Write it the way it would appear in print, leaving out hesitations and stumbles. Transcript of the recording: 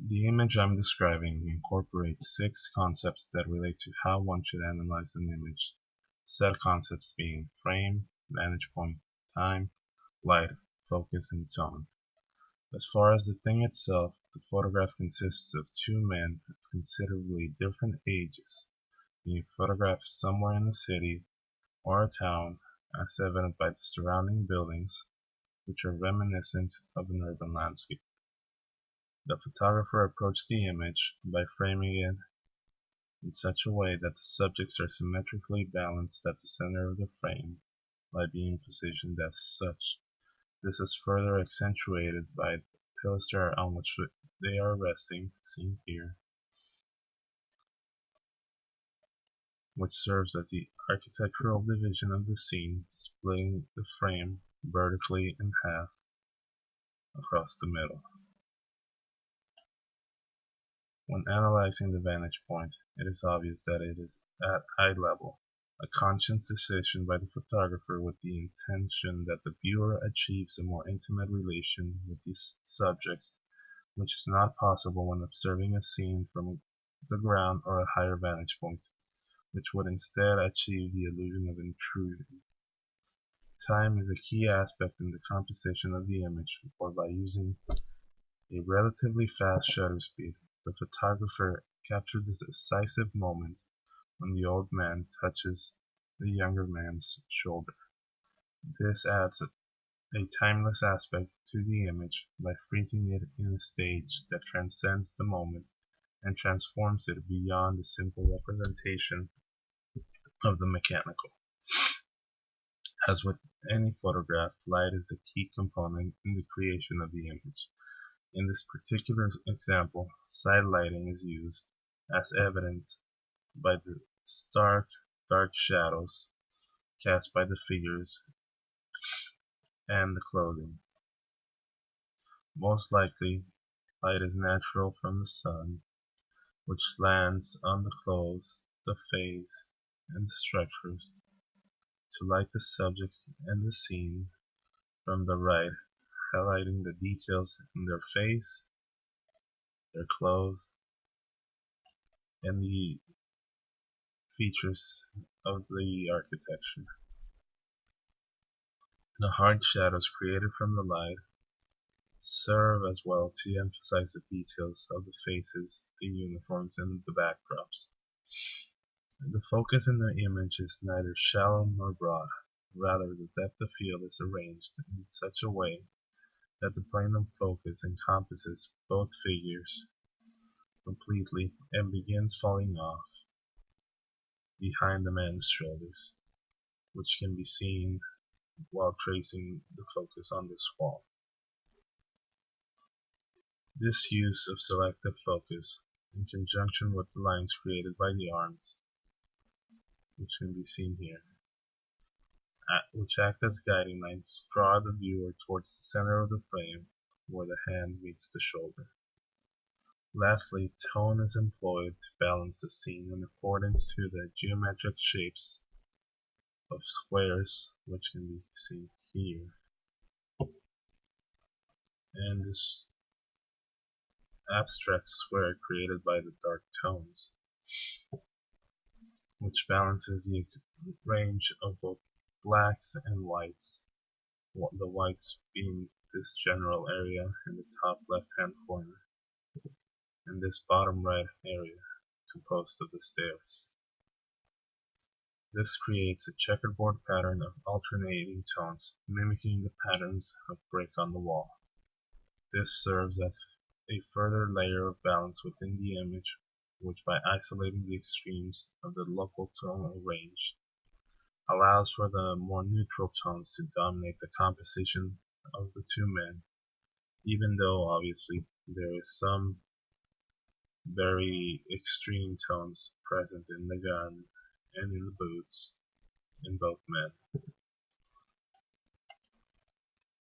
The image I'm describing incorporates six concepts that relate to how one should analyze an image, said concepts being frame, vantage point, time, light, focus, and tone. As far as the thing itself, the photograph consists of two men of considerably different ages, being photographed somewhere in a city or a town, as evident by the surrounding buildings, which are reminiscent of an urban landscape. The photographer approached the image by framing it in such a way that the subjects are symmetrically balanced at the center of the frame by being positioned as such. This is further accentuated by the pilaster on which they are resting, seen here, which serves as the architectural division of the scene, splitting the frame vertically in half across the middle. When analyzing the vantage point, it is obvious that it is at eye level, a conscious decision by the photographer with the intention that the viewer achieves a more intimate relation with these subjects, which is not possible when observing a scene from the ground or a higher vantage point, which would instead achieve the illusion of intrusion. Time is a key aspect in the composition of the image, for by using a relatively fast shutter speed, the photographer captures the decisive moment when the old man touches the younger man's shoulder. This adds a timeless aspect to the image by freezing it in a stage that transcends the moment and transforms it beyond the simple representation of the mechanical. As with any photograph, light is the key component in the creation of the image. In this particular example, side lighting is used, as evidenced by the stark, dark shadows cast by the figures and the clothing. Most likely, light is natural from the sun, which lands on the clothes, the face, and the structures, to light the subjects and the scene from the right, highlighting the details in their face, their clothes, and the features of the architecture. The hard shadows created from the light serve as well to emphasize the details of the faces, the uniforms, and the backdrops. The focus in the image is neither shallow nor broad; rather the depth of field is arranged in such a way that the plane of focus encompasses both figures completely and begins falling off behind the man's shoulders, which can be seen while tracing the focus on this wall. This use of selective focus, in conjunction with the lines created by the arms, which can be seen here, which act as guiding lines, draw the viewer towards the center of the frame, where the hand meets the shoulder. Lastly, tone is employed to balance the scene in accordance to the geometric shapes of squares, which can be seen here, and this abstract square created by the dark tones, which balances the range of both blacks and whites, the whites being this general area in the top left hand corner, and this bottom right area composed of the stairs. This creates a checkerboard pattern of alternating tones, mimicking the patterns of brick on the wall. This serves as a further layer of balance within the image, which by isolating the extremes of the local tonal range, allows for the more neutral tones to dominate the composition of the two men, even though obviously there is some very extreme tones present in the gun and in the boots in both men.